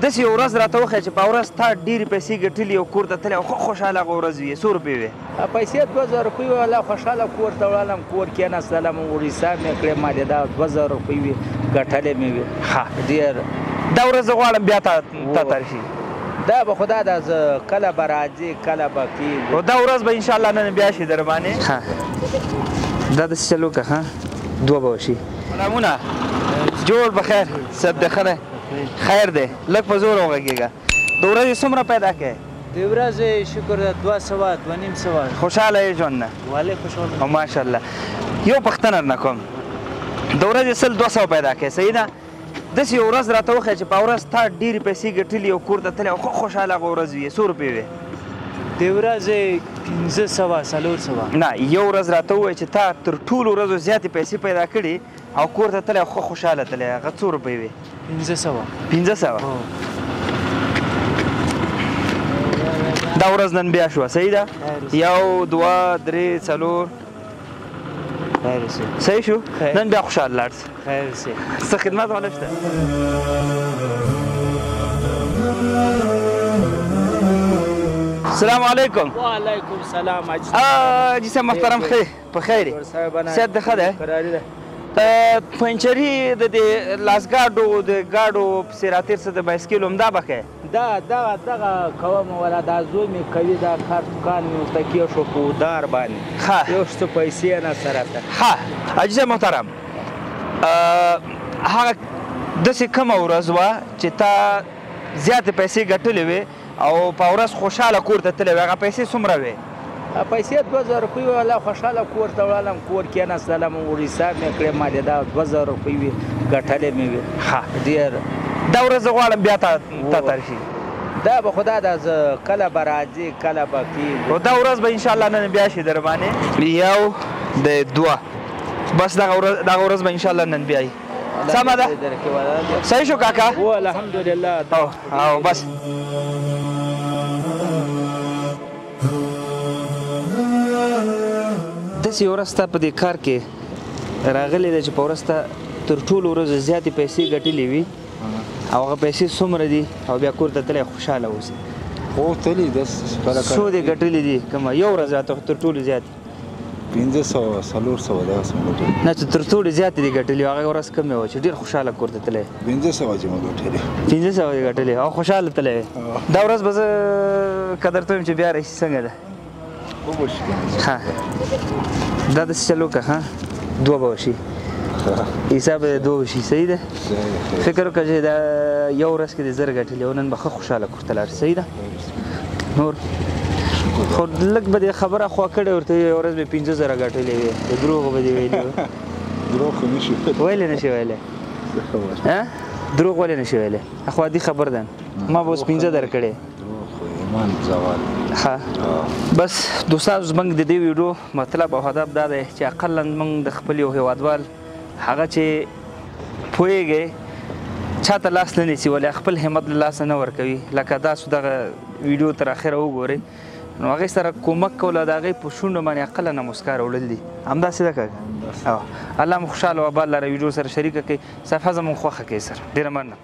داسې یو ورځ راته وښیه چې په ورځ تا ډېرې پیسې ګټلي او کور ته تللی او ښه خوشحاله هغه ورځ وي څو روپۍ وې پیسې 2000 روپۍ وې والله خوشحاله کور ته وړالم کور کېناستلم حساب مې کړې ما دې دا 2000 روپۍ وې ګټلې مې وې ښه ډېر دا ورځ زه غواړم بیا تا ترشي دا به خدا دا زه کله به راځي کله به کېږي او دا ورځ به انشاءالله نن بیا شي در باندې ښه دا داسې چل وکړه ښه دوه به وشي سلامونه جوړ بخیر صاحب دی ښه دی خیر دی لږ په زور وغږېږه د ورځې څومره پیدا کوې د ورځې شکر ده 200 250 خوشحاله یې ژوند نه والله خوشحاله او ماشاءالله یو پوښتنه نه کوم د ورځې 200 پیدا کوې صحیح ده داسې یو ورځ راته وښیه چې په ورځ تا ډېرې پیسې ګټلي او کور ته تللی او ښه خوشحاله هغه ورځ وي څو روپۍ وې د ورځې 500 400 نه یو ورځ راته ووایه چې تا تر ټولو ورځو زیاتې پیسې پیدا کړي او کور ته تللی او ښه خوشحاله تللی هغه څو روپۍ وې 500 دا ورځ نن بیا شوه صحیح ده 1 2 3 4 صحیح شو نن بیا خوشحاله لاړ خیر سي څه خدمت والا شته السلام علیکم وعلیکم السلام حاجي صاحب محترم په خیر یې صحت دې ښه دی پنچري د دې لاسګاډو د ګاډو پسې راتېر څه د بایسکل همدا به کوې دغه کوم ولا دا زوی مې کوي دا کار دوکان مې ورته کېښو په ودار باندې ښه یو څه پیسې نه سره ته ښه حاجي صاحب محترم هغه داسې کومه ورځ وه چې تا زیاتې پیسې ګټلې وې او په ورځ خوشحاله کور ته تللی وې هغه پیسې څومره وې پیسې 2000 روپۍ وې والله خوشحاله کور ته وړالم کور کېناستلم حساب مې کړې ما دې دا 2000 روپۍ وې ګټلې مې وې ښه ډېر دا ورځ زه غواړم بیا تا ترشي دا به خدا دا زه کله به راځي کله به کېږي او دا ورځ به انشاءالله نن بیا شي در باندې 1 2 بس دغه ورځ به انشاءالله نن بیا وي سمه ده صحیح شو کاکا و الحمدلله او بس داسې یو ورځ ستا په دې کار کې راغلی ده چې په ورځ ته تر ټولو ورځو زیاتې پیسې ګټلې وي او هغه پیسې څومره دي او بیا کور ته تللی خوشحاله اوسې خو تللی داس څو دې ګټلې دي کومه یو ورځ راته تر ټولو زیاتې 500 400 داسې مې ګټلې نه چې تر ټولو زیاتې دې ګټلې هغه ورځ کمې وه چې ډېر خوشحاله کور ته تللی 500 چې مې ګټلې 500 دې ګټلې او خوشحاله تللی دا ورځ به زه که درته وایم چې بیا راشي څنګه ده ها دا داسې چل وکړه ها دوه به وشي حساب یې دوه وشي صحیح ده فکر وکړه چې دا یو ورځ کې دې زر ګټلې او نن به ښه خوشحاله کور ته لاړ شي صحیح ده نور خو لږ به دې خبره خوا کړې ورته یو ورځ به 500 ګټلې وې د دروغو به دې ویلي دروغ خو نشي ویلی نشي ویلی دروغ ولې نشي ویلی خو عادي خبر ده ما به اوس 15 درکړې ایمان زوال ها بس دوستان زموږ د دې ویډیو مطلب او هدف دا دی چې اقلا موږ د خپل یو هیوادوال هغه چې پوهیږي چاته لاس نه نیسي ولې خپل همت له لاسه نه ورکوي لکه تاسو دغه ویډیو تر اخره وګورئ نو هغې سره کومک کول او د هغې په شونډو باندې اقلا نه مسکا راوړل دي همداسې ده که الله مو خوشحاله او اباد لره ویډیو سره شریکه کړئ صفحه زموږ خوښه کړئ سر ډېره مننه